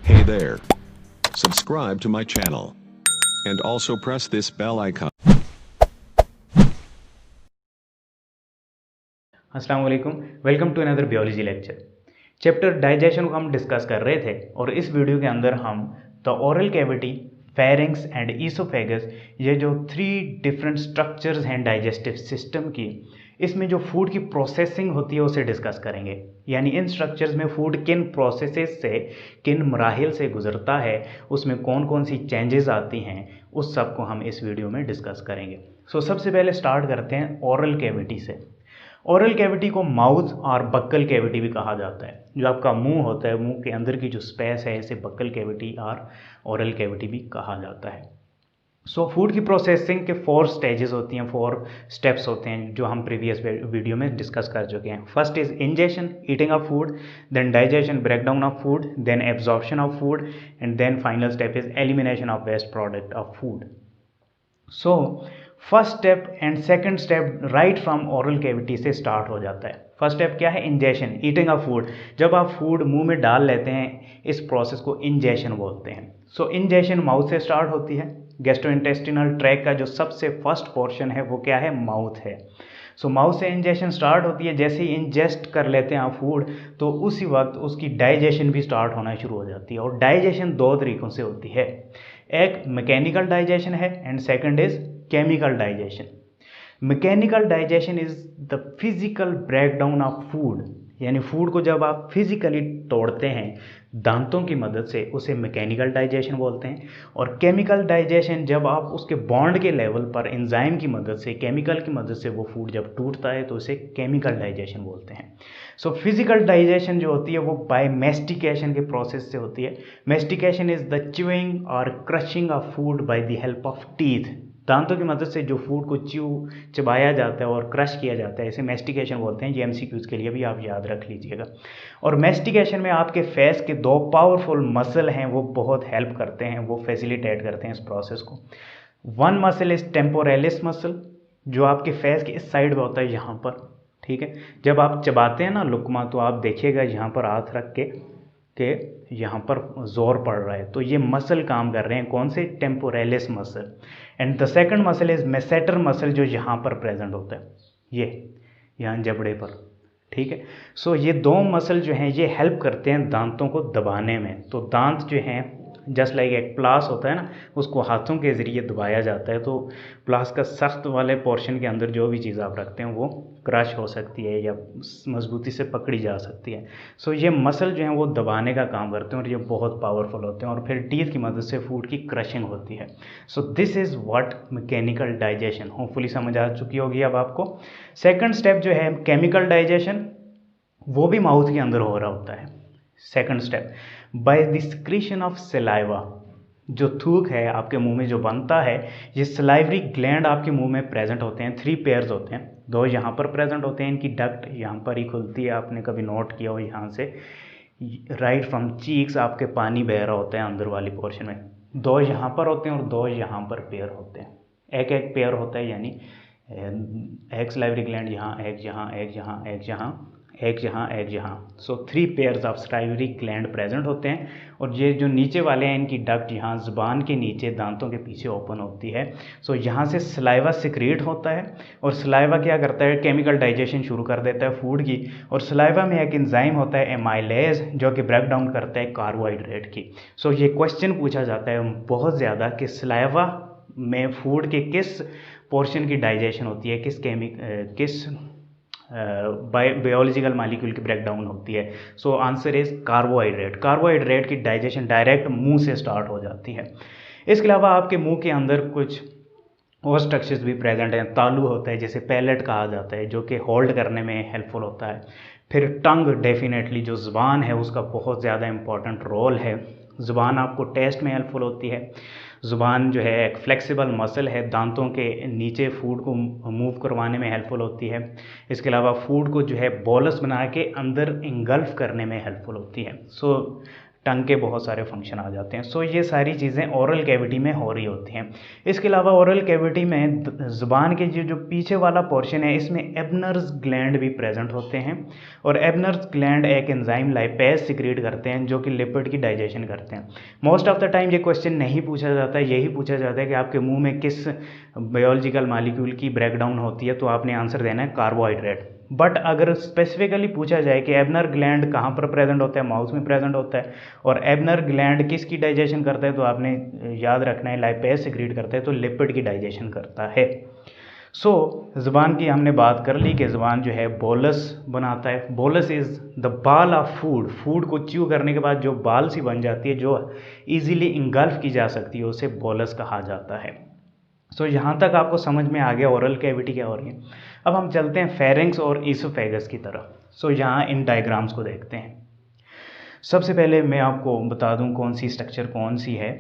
Hey there. Subscribe to my channel. And also press this bell icon. अस्सलाम वालेकुम, welcome to another biology lecture. Chapter digestion को हम discuss कर रहे थे और इस वीडियो के अंदर हम the oral cavity, pharynx and oesophagus, ये जो 3 डिफरेंट स्ट्रक्चर्स हैं डाइजेस्टिव सिस्टम की, इसमें जो फूड की प्रोसेसिंग होती है उसे डिस्कस करेंगे। यानी इन स्ट्रक्चर्स में फूड किन प्रोसेसेस से, किन मराहिल से गुजरता है, उसमें कौन कौन सी चेंजेस आती हैं, उस सब को हम इस वीडियो में डिस्कस करेंगे। सबसे पहले स्टार्ट करते हैं ओरल कैविटी से। ओरल कैविटी को माउथ और बक्कल कैविटी भी कहा जाता है। जो आपका मुंह होता है, मुंह के अंदर की जो स्पेस है, इसे बक्कल कैविटी और ओरल कैविटी भी कहा जाता है। फूड की प्रोसेसिंग के 4 स्टेजेस होती हैं, 4 स्टेप्स होते हैं जो हम प्रीवियस वीडियो में डिस्कस कर चुके हैं। First is ingestion, eating of food, then digestion, breakdown of food, then absorption of food, and then final step is elimination of waste product of food. First step and second step right from oral cavity से start हो जाता है। First step क्या है? Ingestion, eating of food. जब आप food मुंह में डाल लेते हैं, इस प्रोसेस को इंजेशन बोलते हैं। इंजेशन माउथ से स्टार्ट होती है। गैस्ट्रोइंटेस्टिनल ट्रैक का जो सबसे फर्स्ट पोर्शन है वो क्या है? माउथ है। माउथ से इंजेशन स्टार्ट होती है। जैसे ही इंजेस्ट कर लेते हैं आप फूड, तो उसी वक्त उसकी डाइजेशन भी स्टार्ट होना शुरू हो जाती है। और डाइजेशन 2 तरीक़ों से होती है, एक मैकेनिकल डाइजेशन है and second is chemical digestion. Mechanical digestion is the physical breakdown of food, यानी फूड को जब आप फिजिकली तोड़ते हैं दांतों की मदद से, उसे मैकेनिकल डाइजेशन बोलते हैं। और केमिकल डाइजेशन जब आप उसके बॉन्ड के लेवल पर एंजाइम की मदद से, केमिकल की मदद से वो फूड जब टूटता है तो उसे केमिकल डाइजेशन बोलते हैं। फिजिकल डाइजेशन जो होती है वो बाय मेस्टिकेशन के प्रोसेस से होती है। मेस्टिकेशन इज द च्यूइंग और crushing of food by the help of teeth. दांतों की मदद से जो फूड को चबाया जाता है और क्रश किया जाता है, इसे मेस्टिकेशन बोलते हैं। ये एमसीक्यूज के लिए भी आप याद रख लीजिएगा। और मेस्टिकेशन में आपके फेस के 2 पावरफुल मसल हैं, वो बहुत हेल्प करते हैं, वो फैसिलिटेट करते हैं इस प्रोसेस को। One muscle is temporalis muscle, जो आपके फेस के इस साइड में होता है, यहाँ पर, ठीक है। जब आप चबाते हैं ना लुकमा, तो आप देखिएगा यहाँ पर हाथ रख के यहाँ पर जोर पड़ रहा है, तो ये मसल काम कर रहे हैं। कौन से? Temporalis muscle. And the second muscle is masseter muscle, जो यहाँ पर प्रेजेंट होता है, ये यहाँ जबड़े पर, ठीक है। ये 2 मसल जो हैं ये हेल्प करते हैं दांतों को दबाने में। तो दांत जो हैं जस्ट लाइक एक प्लास होता है ना, उसको हाथों के ज़रिए दबाया जाता है, तो प्लास का सख्त वाले पोर्शन के अंदर जो भी चीज़ आप रखते हैं वो क्रश हो सकती है या मजबूती से पकड़ी जा सकती है। ये मसल जो हैं वो दबाने का काम करते हैं और ये बहुत पावरफुल होते हैं, और फिर टीथ की मदद से फूड की क्रशिंग होती है। This is what mechanical digestion. Hopefully समझ आ चुकी होगी अब आपको। सेकंड स्टेप जो है केमिकल डाइजेशन, वो भी माउथ के अंदर हो रहा होता है। Second step by the secretion of saliva, जो थूक है आपके मुंह में जो बनता है, ये सलाइवरी ग्लैंड आपके मुंह में प्रेजेंट होते हैं। 3 पेयर्स होते हैं, 2 यहाँ पर प्रेजेंट होते हैं, इनकी डक्ट यहाँ पर ही खुलती है, आपने कभी नोट किया हो। यहाँ से राइट फ्रॉम चीक्स आपके पानी बह रहा होता है अंदर वाली पोर्शन में। 2 यहाँ पर होते हैं और 2 यहाँ पर पेयर होते हैं। एक पेयर होता है, यानी एक सलाइवरी ग्लैंड यहाँ, एक यहाँ, एक यहाँ, एक यहाँ, एक यहाँ, एक यहाँ। 3 pairs of salivary gland present होते हैं। और ये जो नीचे वाले हैं, इनकी डक्ट यहाँ ज़ुबान के नीचे दांतों के पीछे ओपन होती है। यहाँ से सलाइवा सिक्रीट होता है, और सलाइवा क्या करता है? केमिकल डाइजेशन शुरू कर देता है फूड की। और सलाइवा में एक एंजाइम होता है एमाइलेज, जो कि ब्रेक डाउन करता है कार्बोहाइड्रेट की। ये क्वेश्चन पूछा जाता है बहुत ज़्यादा कि सलाइवा में फूड के किस पोर्शन की डाइजेशन होती है, किस बायोलॉजिकल मालिक्यूल की ब्रेकडाउन होती है। Answer is carbohydrate. कार्बोहाइड्रेट की डाइजेशन डायरेक्ट मुंह से स्टार्ट हो जाती है। इसके अलावा आपके मुंह के अंदर कुछ और स्ट्रक्चर्स भी प्रेजेंट हैं। तालू होता है, जैसे पैलेट कहा जाता है, जो कि होल्ड करने में हेल्पफुल होता है। फिर टंग, डेफिनेटली जो ज़ुबान है उसका बहुत ज़्यादा इंपॉर्टेंट रोल है। ज़ुबान आपको टेस्ट में हेल्पफुल होती है। ज़ुबान जो है एक फ्लेक्सिबल मसल है, दांतों के नीचे फूड को मूव करवाने में हेल्पफुल होती है। इसके अलावा फूड को जो है बोलस बना के अंदर इंगल्फ करने में हेल्पफुल होती है। टंग के बहुत सारे फंक्शन आ जाते हैं। सो ये सारी चीज़ें ओरल कैविटी में हो रही होती हैं। इसके अलावा ओरल कैविटी में ज़ुबान के जो पीछे वाला पोर्शन है इसमें एबनर्स ग्लैंड भी प्रेजेंट होते हैं, और एबनर्स ग्लैंड एक एंजाइम लाइपेज सिक्रीट करते हैं जो कि लिपिड की डाइजेशन करते हैं। मोस्ट ऑफ द टाइम ये क्वेश्चन नहीं पूछा जाता है, यही पूछा जाता है कि आपके मुंह में किस बायोलॉजिकल मॉलिक्यूल की ब्रेकडाउन होती है, तो आपने आंसर देना है कार्बोहाइड्रेट। बट अगर स्पेसिफिकली पूछा जाए कि एबनर ग्लैंड कहाँ पर प्रेजेंट होता है, माउथ में प्रेजेंट होता है, और एबनर ग्लैंड किसकी डाइजेशन करता है, तो आपने याद रखना है लाइपेज सिक्रीट करता है, तो लिपिड की डाइजेशन करता है। सो ज़ुबान की हमने बात कर ली कि ज़ुबान जो है बोलस बनाता है। बोलस इज़ द बाल ऑफ फूड, फूड को च्यू करने के बाद जो बाल सी बन जाती है जो इजीली इंगल्फ की जा सकती है उसे बोलस कहा जाता है। सो यहाँ तक आपको समझ में आ गया ओरल कैविटी क्या हो रही है। अब हम चलते हैं फेरिंक्स और ईसोफेगस की तरफ। सो यहाँ इन डायग्राम्स को देखते हैं। सबसे पहले मैं आपको बता दूं कौन सी स्ट्रक्चर कौन सी है।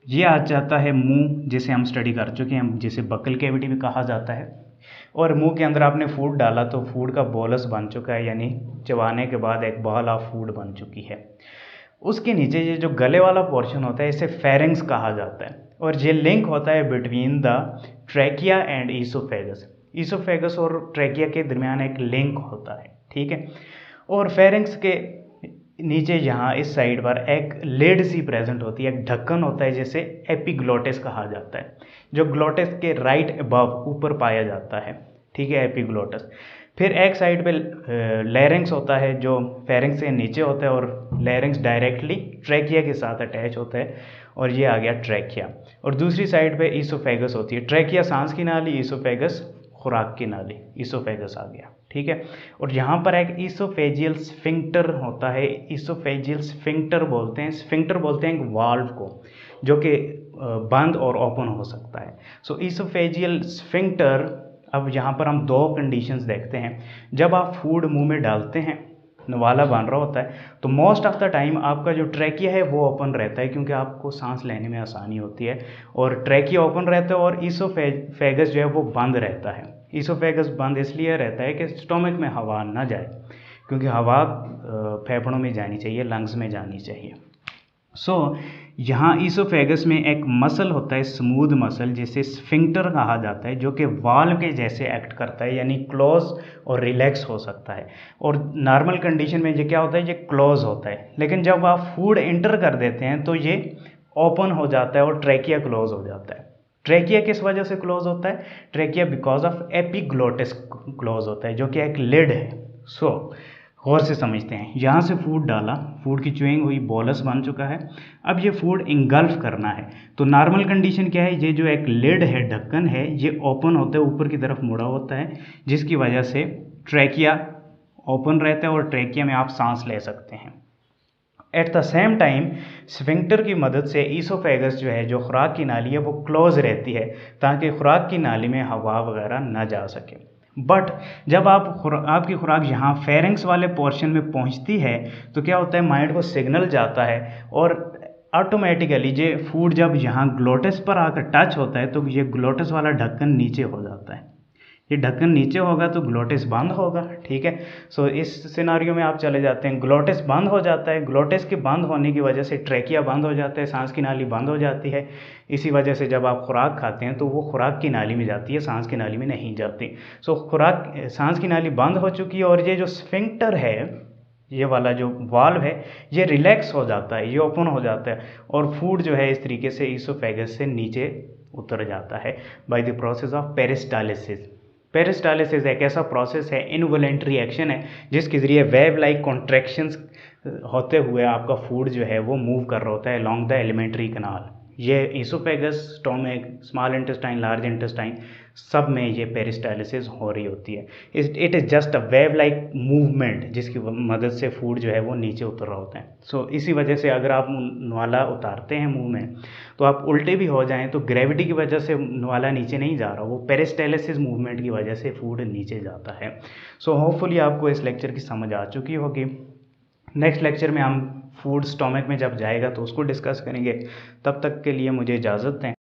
ये आ जाता है मुंह, जिसे हम स्टडी कर चुके हैं, जिसे बकल कैविटी भी कहा जाता है। और मुंह के अंदर आपने फूड डाला तो फूड का बोलस बन चुका है, यानी चबाने के बाद एक बॉल ऑफ फूड बन चुकी है। उसके नीचे ये जो गले वाला पोर्शन होता है इसे फेरिंक्स कहा जाता है, और ये लिंक होता है between the trachea and oesophagus. Oesophagus और ट्रैकिया के दरमियान एक लिंक होता है, ठीक है। और फेरिंक्स के नीचे यहाँ इस साइड पर एक लिड सी प्रेजेंट होती है, एक ढक्कन होता है जिसे एपिग्लोटिस कहा जाता है, जो ग्लोटिस के राइट अबव ऊपर पाया जाता है, ठीक है, एपिग्लोटिस। फिर एक साइड पे लैरिंक्स होता है जो फेरिंक्स से नीचे होता है, और लैरिंक्स डायरेक्टली ट्रैकिया के साथ अटैच होता है, और ये आ गया ट्रैकिया। और दूसरी साइड पे ईसोफेगस होती है, ट्रैकिया सांस की नाली, ईसोफेगस खुराक की नाली, ईसोफेगस आ गया, ठीक है। और यहाँ पर एक ईसोफेजियल स्फिंक्टर होता है, ईसोफेजियल स्फिंक्टर बोलते हैं, स्फिंक्टर बोलते हैं एक वाल्व को जो कि बंद और ओपन हो सकता है। सो ईसोफेजियल स्फिंक्टर, अब यहाँ पर हम दो कंडीशंस देखते हैं। जब आप फूड मुंह में डालते हैं, नवाला बन रहा होता है, तो मोस्ट ऑफ द टाइम आपका जो ट्रैकिया है वो ओपन रहता है, क्योंकि आपको सांस लेने में आसानी होती है, और ट्रैकिया ओपन रहता है और ईसोफेगस जो है वो बंद रहता है। ईसोफेगस बंद इसलिए रहता है कि स्टोमक में हवा ना जाए, क्योंकि हवा फेफड़ों में जानी चाहिए, लंग्स में जानी चाहिए। सो यहाँ ईसोफेगस में एक मसल होता है, स्मूथ मसल, जिसे स्फिंक्टर कहा जाता है, जो कि वाल्व के जैसे एक्ट करता है, यानी क्लोज और रिलैक्स हो सकता है। और नॉर्मल कंडीशन में ये क्या होता है, ये क्लोज होता है, लेकिन जब आप फूड एंटर कर देते हैं तो ये ओपन हो जाता है और ट्रैकिया क्लोज हो जाता है। ट्रैकिया किस वजह से क्लोज होता है? Trachea because of epiglottis close होता है, जो कि एक लिड है। सो गौर से समझते हैं। यहाँ से फूड डाला, फूड की च्यूइंग हुई, बोलस बन चुका है। अब ये फूड इंगल्फ करना है, तो नॉर्मल कंडीशन क्या है, ये जो एक लिड है, ढक्कन है, ये ओपन होता है, ऊपर की तरफ मुड़ा होता है, जिसकी वजह से ट्रैकिया ओपन रहता है और ट्रैकिया में आप सांस ले सकते हैं। At the same time sphincter की मदद से ईसोफेगस जो है, जो खुराक की नाली है, वो क्लोज रहती है, ताकि खुराक की नाली में हवा वगैरह ना जा सके। बट जब आपकी खुराक यहाँ फेरिंक्स वाले पोर्शन में पहुँचती है तो क्या होता है, माइंड को सिग्नल जाता है, और ऑटोमेटिकली ये फूड जब यहाँ ग्लोटिस पर आकर टच होता है तो ये ग्लोटिस वाला ढक्कन नीचे हो जाता है। ये ढक्कन नीचे होगा तो ग्लोटिस बंद होगा, ठीक है। सो इस सिनारियो में आप चले जाते हैं, ग्लोटिस बंद हो जाता है, ग्लोटिस के बंद होने की वजह से ट्रैकिया बंद हो जाता है, सांस की नाली बंद हो जाती है। इसी वजह से जब आप खुराक खाते हैं तो वो खुराक की नाली में जाती है, सांस की नाली में नहीं जाती। सो खुराक, सांस की नाली बंद हो चुकी है, और ये जो स्फिंक्टर है, ये वाला जो वाल्व है, ये रिलैक्स हो जाता है, ये ओपन हो जाता है, और फूड जो है इस तरीके से ईसोफेगस से नीचे उतर जाता है by the process of peristalsis. Peristalsis एक ऐसा प्रोसेस है, इनवॉलेंट्री एक्शन है, जिसके ज़रिए वेव लाइक कॉन्ट्रैक्शंस होते हुए आपका फूड जो है वो मूव कर रहा होता है अलोंग द एलिमेंट्री कनाल। ये oesophagus, stomach, small intestine, large intestine, सब में ये पेरिस्टालिसिस हो रही होती है। It is just a wave like movement, जिसकी मदद से फूड जो है वो नीचे उतर रहा होता है। सो इसी वजह से अगर आप नवाला उतारते हैं मुंह में तो आप उल्टे भी हो जाएं तो ग्रेविटी की वजह से नवाला नीचे नहीं जा रहा, वो पेरिस्टालिसिस मूवमेंट की वजह से फूड नीचे जाता है। सो होपफुली आपको इस लेक्चर की समझ आ चुकी होगी। नेक्स्ट लेक्चर में हम फूड स्टोमक में जब जाएगा तो उसको डिस्कस करेंगे। तब तक के लिए मुझे इजाज़त दें।